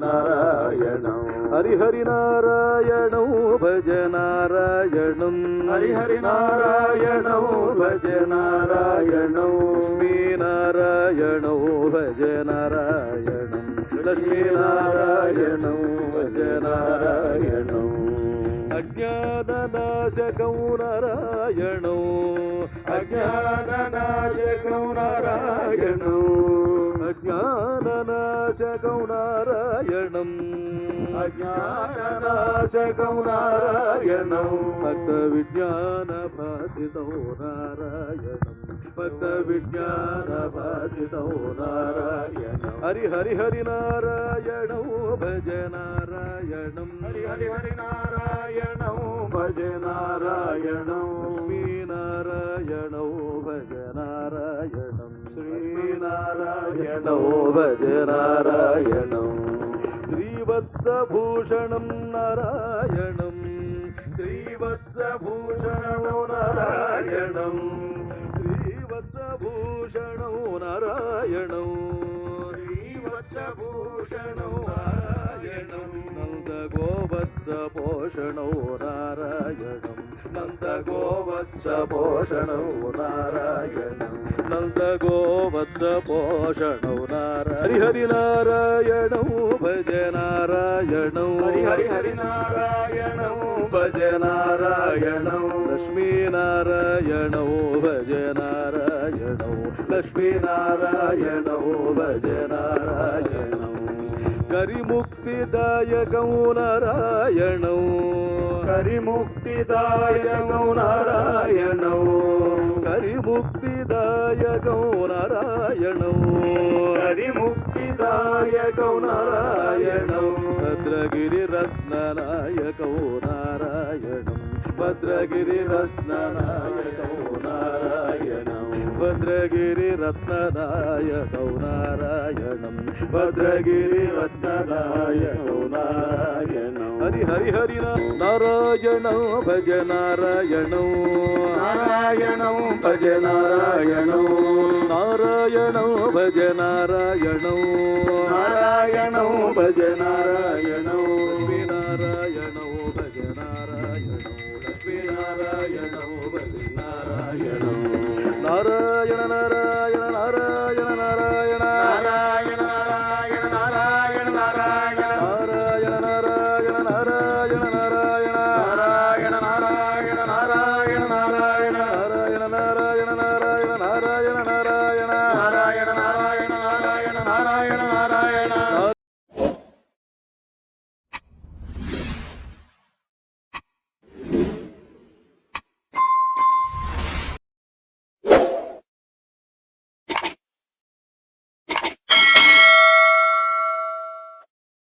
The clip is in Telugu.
నారాయణం హరిహరి నారాయణం భజ నారాయణం హరిహరి నారాయణం భజ నారాయణం లక్ష్మీ నారాయణం భజ నారాయణం లక్ష్మీ నారాయణం భజ నారాయణం అజ్ఞాననాశకం నారాయణం అజ్ఞాననాశకం నారాయణం అజ్ఞాననాశకం నారాయణం అజ్ఞాననాశకం నారాయణం భక్త విజ్ఞాన భాసితం నారాయణం భక్త విజ్ఞాన భాసితం నారాయణం హరి హరి హరి నారాయణం భజ నారాయణం హరి హరి హరి నారాయణం భజ నారాయణం శ్రీ నారాయణం భజ నారాయణం శ్రీనారాయణం భజ నారాయణం శ్రీవత్సభూషణం నారాయణం శ్రీవత్సభూషణం నారాయణం శ్రీవత్సభూషణం నారాయణం శ్రీవత్సభూషణం నారాయణం నందగోవత్సపోషణం నారాయణం నందగోవత్సపోషణం నారాయణం నందగోవత్సపోషణం నారాయణ హరి హరి నారాయణం భజ నారాయణం హరి హరి హరి నారాయణం భజ నారాయణం లక్ష్మీ నారాయణం భజ నారాయణం లక్ష్మీ నారాయణం భజ నారాయణం కరిముక్తిదాయకం నారాయణం కరిముక్తిదాయకం నారాయణం కరిముక్తిదాయకం నారాయణం కరిముక్తిదాయకం నారాయణం భద్రగిరి రత్ననాయకం నారాయణం భద్రగిరి రత్ననాయకం నారాయణం భద్రగిరి రత్ననాయకం నారాయణం భద్రగిరి రత్ననాయకం నారాయణం హరి హరి హరి నారాయణం భజ నారాయణం నారాయణం భజ నారాయణం నారాయణం భజ నారాయణం నారాయణం భజ నారాయణం లక్ష్మీ నారాయణం భజ నారాయణం లక్ష్మీ నారాయణం భజ నారాయణం నారాయణ నారాయణ నారాయణ